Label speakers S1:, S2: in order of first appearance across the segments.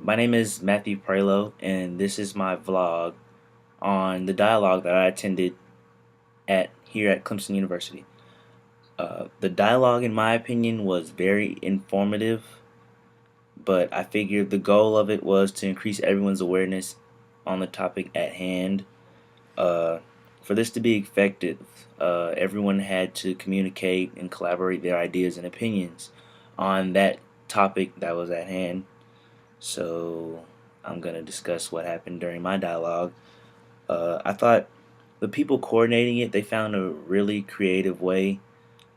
S1: My name is Matthew Prioleau, and this is my vlog on the dialogue that I attended at here at Clemson University. The dialogue, in my opinion, was very informative, but I figured the goal of it was to increase everyone's awareness on the topic at hand. Uh, for this to be effective, everyone had to communicate and collaborate their ideas and opinions on that topic that was at hand. So I'm going to discuss what happened during my dialogue. I thought the people coordinating it, they found a really creative way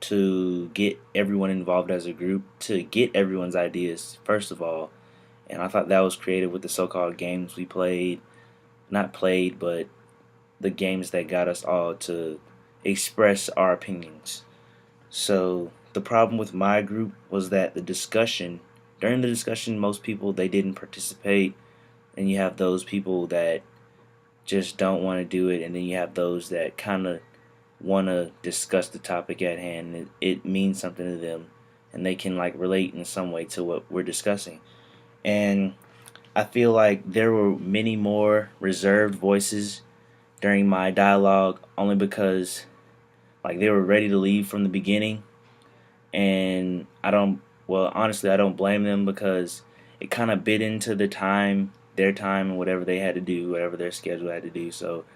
S1: to get everyone involved as a group, to get everyone's ideas, first of all. And I thought that was creative with the so-called games we played. Not played, but the games that got us all to express our opinions. So the problem with my group was that during the discussion, most people they didn't participate, and you have those people that just don't want to do it, and then you have those that kind of want to discuss the topic at hand. It means something to them, and they can like relate in some way to what we're discussing. And I feel like there were many more reserved voices during my dialogue, only because like they were ready to leave from the beginning, and honestly, I don't blame them because it kind of bit into their time, and whatever they had to do, whatever their schedule had to do. So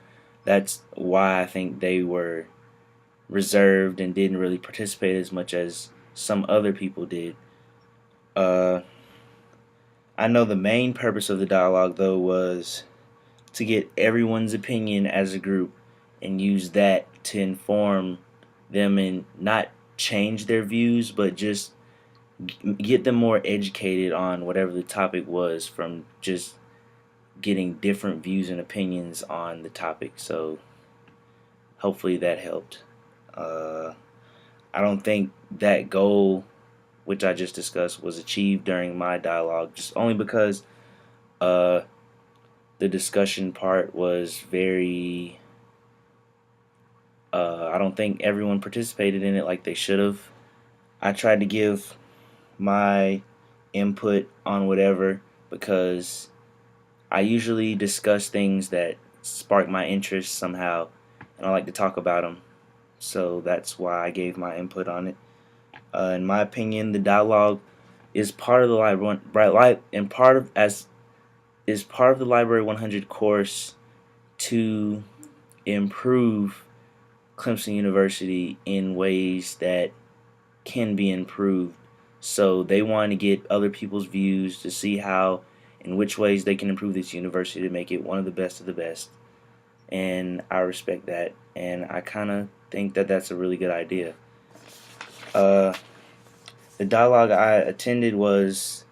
S1: that's why I think they were reserved and didn't really participate as much as some other people did. Uh, I know the main purpose of the dialogue, though, was to get everyone's opinion as a group and use that to inform them and not change their views, but just get them more educated on whatever the topic was from just getting different views and opinions on the topic. So hopefully that helped. Uh, I don't think that goal, which I just discussed, was achieved during my dialogue, just only because uh, the discussion part was very. I don't think everyone participated in it like they should have. I tried to give my input on whatever because I usually discuss things that spark my interest somehow, and I like to talk about them. So that's why I gave my input on it. In my opinion, the dialogue is part of the library, and part of the Library 100 course to improve Clemson University in ways that can be improved. So they want to get other people's views to see how, in which ways they can improve this university to make it one of the best of the best. And I respect that, and I kind of think that that's a really good idea. Uh, the dialogue I attended was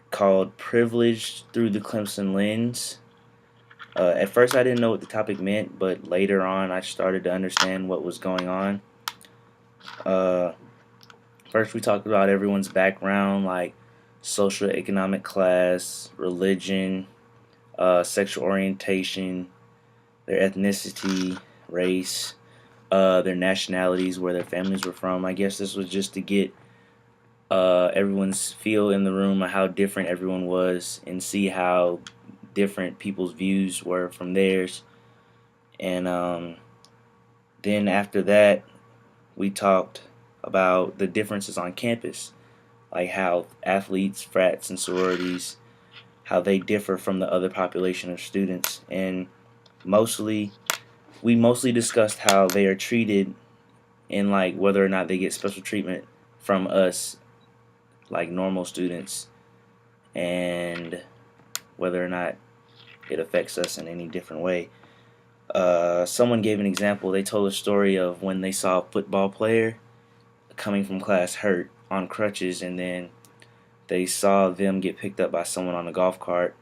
S1: called Privileged Through the Clemson Lens. At first, I didn't know what the topic meant, but later on, I started to understand what was going on. Uh, First, we talked about everyone's background, like social economic class, religion, sexual orientation, their ethnicity, race, their nationalities, where their families were from. I guess this was just to get everyone's feel in the room of how different everyone was and see how different people's views were from theirs. And then after that, we talked about the differences on campus, like how athletes, frats, and sororities, how they differ from the other population of students. And mostly, we mostly discussed how they are treated and like whether or not they get special treatment from us, like normal students, and whether or not it affects us in any different way. Someone gave an example. They told a story of when they saw a football player coming from class hurt on crutches, and then they saw them get picked up by someone on a golf cart.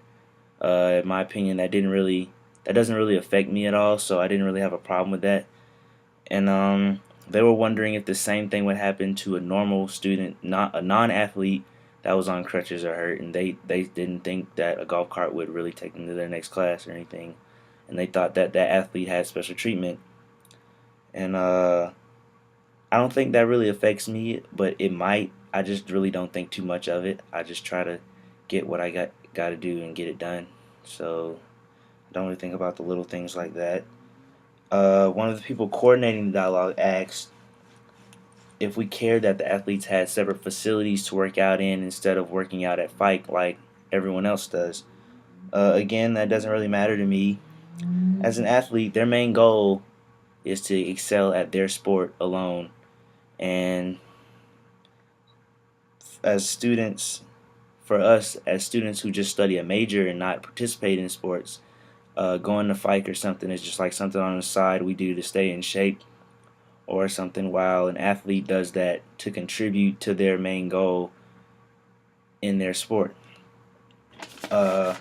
S1: In my opinion, that doesn't really affect me at all, so I didn't really have a problem with that. And they were wondering if the same thing would happen to a normal student, not a non-athlete that was on crutches or hurt, and they didn't think that a golf cart would really take them to their next class or anything, and they thought that that athlete had special treatment. And I don't think that really affects me, but it might. I just really don't think too much of it. I just try to get what I got, got to do and get it done. So I don't really think about the little things like that. One of the people coordinating the dialogue asked if we cared that the athletes had separate facilities to work out in instead of working out at Fike like everyone else does. Again, that doesn't really matter to me. As an athlete, their main goal is to excel at their sport alone. And as students, for us as students who just study a major and not participate in sports, going to Fike or something is just like something on the side we do to stay in shape or something, while an athlete does that to contribute to their main goal in their sport. Uh,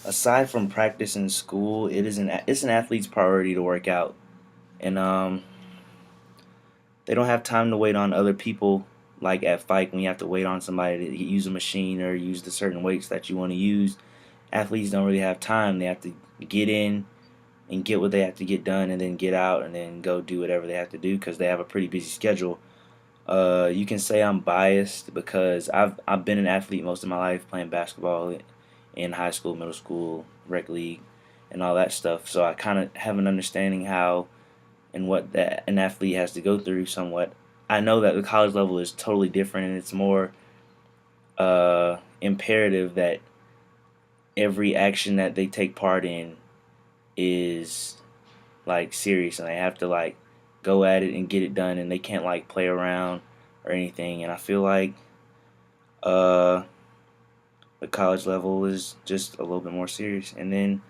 S1: Aside from practice in school, it's an athlete's priority to work out, and they don't have time to wait on other people like at Fike when you have to wait on somebody to use a machine or use the certain weights that you want to use. Athletes don't really have time. They have to get in and get what they have to get done and then get out and then go do whatever they have to do because they have a pretty busy schedule. You can say I'm biased because I've been an athlete most of my life playing basketball in high school, middle school, rec league, and all that stuff. So I kind of have an understanding how and what that an athlete has to go through somewhat. I know that the college level is totally different and it's more imperative that every action that they take part in is like serious and they have to like go at it and get it done and they can't like play around or anything. And I feel like uh, the college level is just a little bit more serious. And then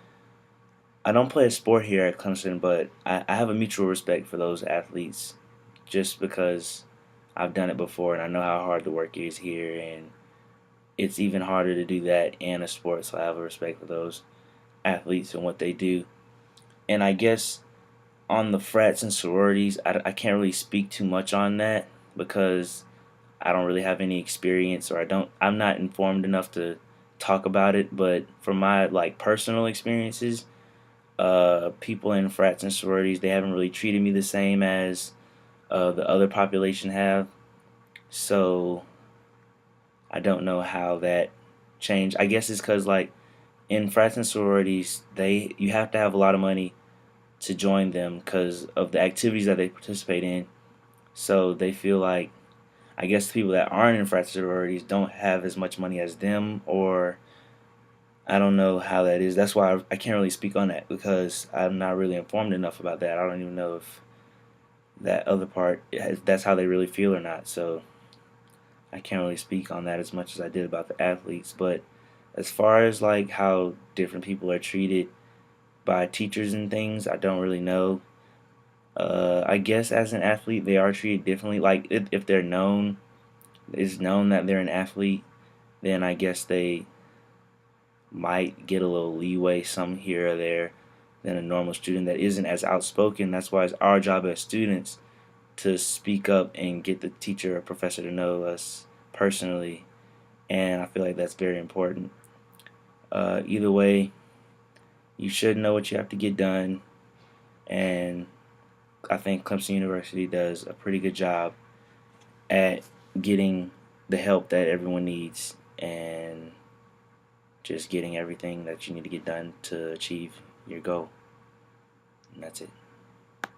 S1: I don't play a sport here at Clemson, but I have a mutual respect for those athletes just because I've done it before and I know how hard the work is here, and it's even harder to do that in a sport. So I have a respect for those athletes and what they do. And I guess on the frats and sororities, I can't really speak too much on that because I don't really have any experience or I'm not informed enough to talk about it. But from my like personal experiences, people in frats and sororities, they haven't really treated me the same as the other population have. So I don't know how that changed. I guess it's because like in frats and sororities, you have to have a lot of money to join them because of the activities that they participate in. So they feel like I guess the people that aren't in frats and sororities don't have as much money as them, or I don't know how that is. That's why I can't really speak on that because I'm not really informed enough about that. I don't even know if that other part, if that's how they really feel or not. So I can't really speak on that as much as I did about the athletes. But as far as like how different people are treated by teachers and things, I don't really know. I guess as an athlete, they are treated differently. Like if they're known, it's known that they're an athlete, then I guess they might get a little leeway, some here or there, than a normal student that isn't as outspoken. That's why it's our job as students to speak up and get the teacher or professor to know us personally, and I feel like that's very important. Either way, you should know what you have to get done, and I think Clemson University does a pretty good job at getting the help that everyone needs and just getting everything that you need to get done to achieve your goal. And that's it.